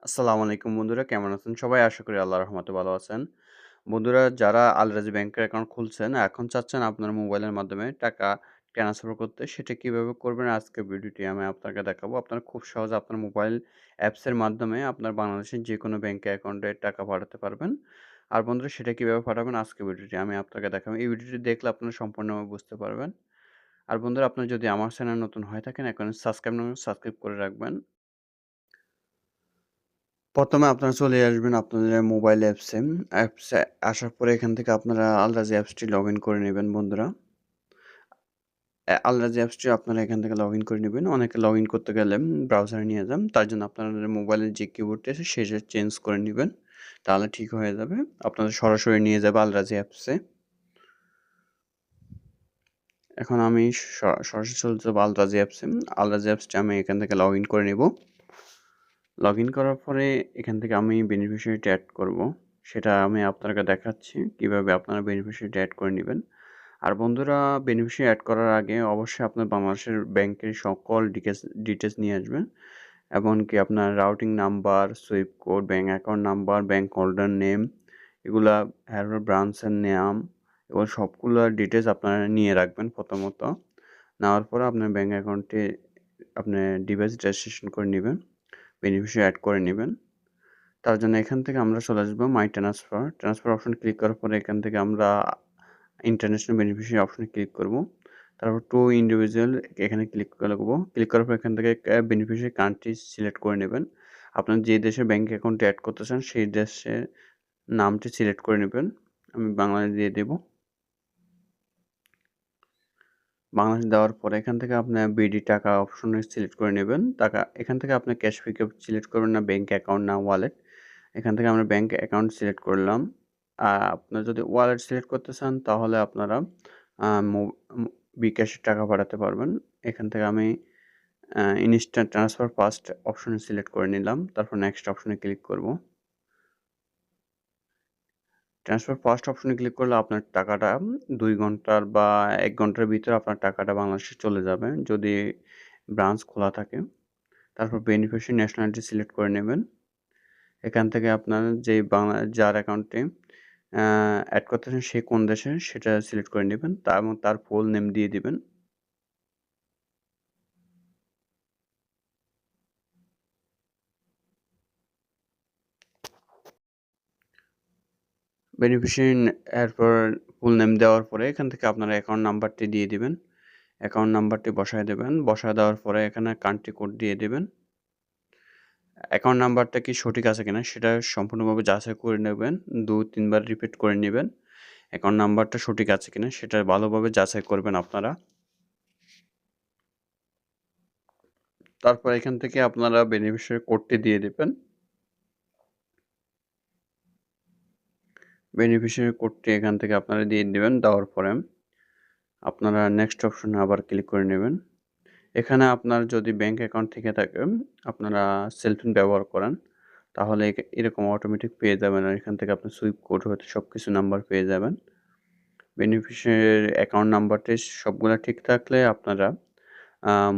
আসসালামু আলাইকুম বন্ধুরা, কেমন আছেন সবাই? আশা করি আল্লাহর রহমতে ভালো আছেন। বন্ধুরা, যারা আল রাজি ব্যাংকের অ্যাকাউন্ট খুলছেন, এখন চাচ্ছেন আপনার মোবাইলের মাধ্যমে টাকা ট্রান্সফার করতে, সেটা কিভাবে করবেন আজকের ভিডিওটি আমি আপনাকে দেখাবো। আপনারা খুব সহজে আপনার মোবাইল অ্যাপসের মাধ্যমে আপনার বাংলাদেশের যেকোনো ব্যাংকে অ্যাকাউন্টে টাকা পাঠাতে পারবেন। আর বন্ধুরা, সেটা কিভাবে পাঠাবেন আজকের ভিডিওটি আমি আপনাকে দেখাবো। এই ভিডিওটি দেখলে আপনারা সম্পূর্ণভাবে বুঝতে পারবেন। আর বন্ধুরা, আপনারা যদি আমার চ্যানেল নতুন হয়ে থাকেন, এখন সাবস্ক্রাইব করে রাখবেন। প্রথমে আপনারা চলে আসবেন আপনাদের মোবাইল অ্যাপসে আসার পরে এখান থেকে আপনারা আলরাজি অ্যাপসটি লগ ইন করে নেবেন বন্ধুরা। আলরাজি অ্যাপসটি আপনারা এখান থেকে লগ ইন করে নেবেন। অনেকে লগ ইন করতে গেলে ব্রাউজারে নিয়ে যান, তার জন্য আপনাদের মোবাইলের যে কিবোর্ডটি আছে সেটা চেঞ্জ করে নেবেন, তাহলে ঠিক হয়ে যাবে। আপনাদের সরাসরি নিয়ে যাবে আলরাজি অ্যাপসে। এখন আমি সরাসরি চলে যাবো আলরাজি অ্যাপসে। আলরাজি অ্যাপসটি আমি এখান থেকে লগ ইন করে নেব। লগ ইন করার পরে এখান থেকে আমি বেনিফিশিয়ারিটা অ্যাড করব। সেটা আমি আপনাকে দেখাচ্ছি কিভাবে আপনারা বেনিফিশিয়ারিটা অ্যাড করে নেবেন। আর বন্ধুরা, বেনিফিশিয়ারি অ্যাড করার আগে অবশ্যই আপনার বাংলাদেশের ব্যাংকের সকল ডিটেলস নিয়ে আসবেন। এমনকি আপনার routing number, Swift code, bank account number, bank holder name, এগুলা ব্রাঞ্চের নাম, এগুলো সবগুলো ডিটেলস আপনারা নিয়ে রাখবেন প্রথমত। নেওয়ার পরে আপনার ব্যাংক অ্যাকাউন্টে আপনি ডিভাইস রেজিস্ট্রেশন করে নেবেন, বেনিফিশিয়ারি অ্যাড করে নেবেন। তার জন্য এখান থেকে আমরা চলে আসবো মাই ট্রান্সফার অপশন ক্লিক করার পরে এখান থেকে আমরা ইন্টারন্যাশনাল বেনিফিশিয়ারি অপশনে ক্লিক করব। তারপর টু ইন্ডিভিজুয়াল এখানে ক্লিক করব। ক্লিক করার পর এখান থেকে বেনিফিশিয়ারি কান্ট্রি সিলেক্ট করে নেবেন। আপনার যে দেশে ব্যাংক অ্যাকাউন্টে অ্যাড করতে চান সেই দেশের নামটি সিলেক্ট করে নেবেন। আমি বাংলাদেশ দিয়ে দেব। বাংলাদেশ দেওয়ার পরে এখান থেকে আপনার বিডি টাকা অপশনে সিলেক্ট করে নেবেন। টাকা এখান থেকে আপনি ক্যাশ পিকআপ সিলেক্ট করবেন, না ব্যাংক অ্যাকাউন্ট না ওয়ালেট। এখান থেকে আমরা ব্যাংক অ্যাকাউন্ট সিলেক্ট করলাম। আপনারা যদি ওয়ালেট সিলেক্ট করতে চান তাহলে আপনারা বিকাশে টাকা পাঠাতে পারবেন। এখান থেকে আমি ইনস্ট্যান্ট ট্রান্সফার ফাস্ট অপশনে সিলেক্ট করে নিলাম। তারপর নেক্সট অপশনে ক্লিক করব। ট্রান্সফার ফাস্ট অপশনে ক্লিক করলে আপনার টাকাটা ২ ঘন্টার বা ১ ঘন্টার ভিতরে আপনার টাকাটা বাংলাদেশে চলে যাবে, যদি ব্রাঞ্চ খোলা থাকে। তারপর বেনিফিশিয়ারি ন্যাশনালিটি সিলেক্ট করে নেবেন। এখান থেকে আপনার যার অ্যাকাউন্টে অ্যাড করতেছেন সে কোন দেশের সেটা সিলেক্ট করে নেবেন, এবং তার ফুল নেম দিয়ে দিবেন। বেনিফিশিয়ারি এরপর ফুল নেম দেওয়ার পরে এখান থেকে আপনার অ্যাকাউন্ট নাম্বারটি দিয়ে দিবেন। অ্যাকাউন্ট নাম্বারটি বসায় দেবেন। বসায় দেওয়ার পরে এখানে কান্ট্রি কোড দিয়ে দিবেন। অ্যাকাউন্ট নাম্বারটা কি সঠিক আছে কিনা সেটা সম্পূর্ণভাবে যাচাই করে নেবেন। ২-৩ বার রিপিট করে নেবেন। অ্যাকাউন্ট নাম্বারটা সঠিক আছে কিনা সেটা ভালোভাবে যাচাই করবেন আপনারা। তারপর এখান থেকে আপনারা বেনিফিশিয়ারি কোডটি দিয়ে দিবেন। বেনিফিশিয়ারি কোডটি এখান থেকে আপনারা দিয়ে দিবেন। দেওয়ার পরে আপনারা নেক্সট অপশনে আবার ক্লিক করে নেবেন। এখানে আপনার যদি ব্যাংক অ্যাকাউন্ট থেকে থাকে, আপনারা সেলফোন ব্যবহার করেন, তাহলে এরকম অটোমেটিক পেয়ে যাবেন। আর এখান থেকে আপনি সুইপ কোড হতে সব কিছু নাম্বার পেয়ে যাবেন। বেনিফিশিয়ারির অ্যাকাউন্ট নাম্বারটি সবগুলা ঠিক থাকলে আপনারা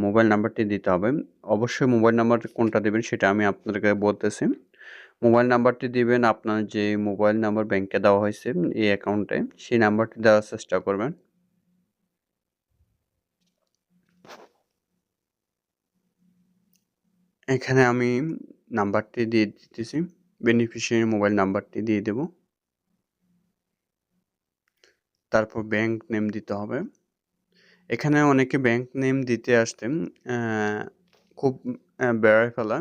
মোবাইল নাম্বারটি দিতে হবে। অবশ্যই মোবাইল নাম্বার কোনটা দেবেন সেটা আমি আপনাদেরকে বলতেছি। মোবাইল নাম্বারটি দিবেন আপনার যে মোবাইল নাম্বার ব্যাংকে দেওয়া হয়েছে এই অ্যাকাউন্টে, সেই নাম্বারটি দেওয়ার চেষ্টা করবেন। এখানে আমি নাম্বারটি দিয়ে দিতেছি। বেনিফিশিয়ারি মোবাইল নাম্বারটি দিয়ে দেব। তারপর ব্যাংক নেম দিতে হবে। এখানে অনেকে ব্যাংক নেম দিতে আসতেন খুব বেড়ায় ফেলা।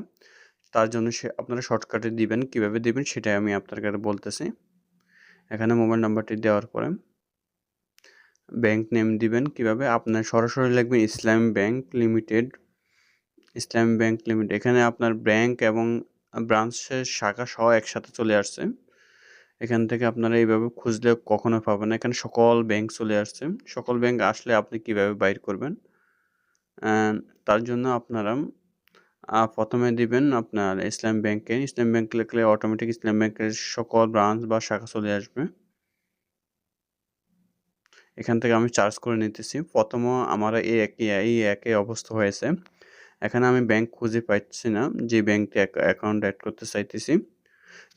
তার জন্য আপনারা শর্টকাটে দিবেন। কিভাবে দিবেন সেটাই আমি আপনাদের বলতেছি। এখানে মোবাইল নাম্বারটি দেওয়ার পরে ব্যাংক নেম দিবেন কিভাবে, আপনার সরাসরি লিখবেন ইসলামী ব্যাংক লিমিটেড। এখানে আপনার ব্যাংক এবং ব্রাঞ্চের শাখা সহ একসাথে চলে আসছে। এখান থেকে আপনারা এইভাবে খুঁজলে কখনো পাবেন না। এখানে সকল ব্যাংক চলে আসছে। সকল ব্যাংক আসলে আপনি কিভাবে বাইর করবেন? তার জন্য আপনারা প্রথমে দিবেন আপনার ইসলামী ব্যাংক লিখলে অটোমেটিক ইসলামী ব্যাংকের সকল ব্রাঞ্চ বা শাখা চলে আসবে। এখান থেকে আমি চার্জ করে নিতেছি। প্রথমে আমার এই একই অবস্থা হয়েছে। এখানে আমি ব্যাংক খুঁজে পাচ্ছি না, যে ব্যাংকে অ্যাকাউন্ট অ্যাড করতে চাইতেছি।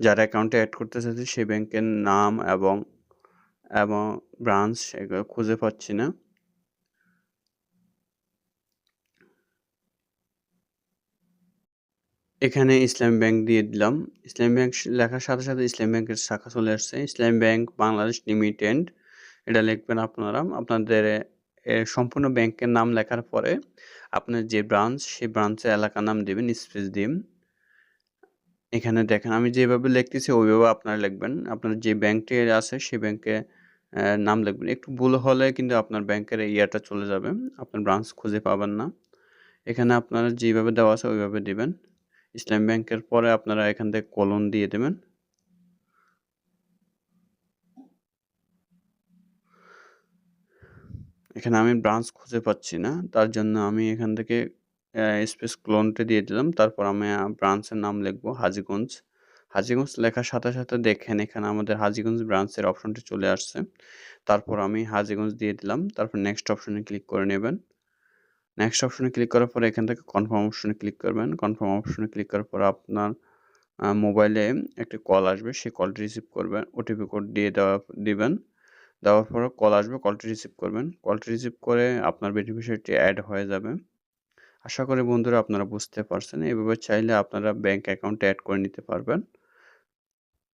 যার অ্যাকাউন্টে অ্যাড করতে চাইছি সেই ব্যাংকের নাম এবং এবং ব্রাঞ্চ এগুলো খুঁজে পাচ্ছি না। এখানে ইসলামী ব্যাংক দিয়ে দিলাম। ইসলামী ব্যাংক লেখার সাথে, সাথে ইসলামী ব্যাংকের শাখা চলে আসছে। ইসলামী ব্যাংক বাংলাদেশ লিমিটেড এটা লিখবেন আপনারা। আপনাদের সম্পূর্ণ ব্যাংকের নাম লেখার পরে আপনার যে ব্রাঞ্চ, সেই ব্রাঞ্চের এলাকার নাম দিবেন, স্পেস দিন। এখানে দেখেন আমি যেভাবে লিখতেছি ওইভাবে আপনারা লিখবেন। আপনার যে ব্যাংকটি আছে সেই ব্যাংকে নাম লিখবেন। একটু ভুল হলে কিন্তু আপনার ব্যাংকের ইয়াটা চলে যাবে। আপনার ব্রাঞ্চ খুঁজে পাবেন না। এখানে আপনারা যেভাবে দেওয়া আছে ওইভাবে দিবেন। ইসলামী ব্যাংকের পরে আপনারা এখান থেকে কোলন দিয়ে দেবেন। এখানে আমি ব্রাঞ্চ খুঁজে পাচ্ছি না। তার জন্য আমি এখান থেকে স্পেস ক্লোনটা দিয়ে দিলাম। তারপর আমি ব্রাঞ্চের নাম লিখব হাজীগঞ্জ। হাজীগঞ্জ লেখার সাথে, সাথে দেখেন এখানে আমাদের হাজীগঞ্জ ব্রাঞ্চের অপশনটি চলে আসছে। তারপর আমি হাজীগঞ্জ দিয়ে দিলাম। তারপর নেক্সট অপশনে ক্লিক করে নেবেন। নেক্সট অপশনে ক্লিক করার পরে এখান থেকে কনফার্ম অপশনে ক্লিক করবেন। কনফার্ম অপশনে ক্লিক করার পর আপনার মোবাইলে একটি কল আসবে। সেই কলটি রিসিভ করবেন। ওটিপি কোড দিয়ে দিবেন। দেওয়ার পরে কল আসবে, কলটি রিসিভ করবেন। কলটি রিসিভ করে আপনার বেনিফিশিয়ারিটি অ্যাড হয়ে যাবে। আশা করি বন্ধুরা আপনারা বুঝতে পারছেন। এভাবে চাইলে আপনারা ব্যাংক অ্যাকাউন্টে অ্যাড করে নিতে পারবেন।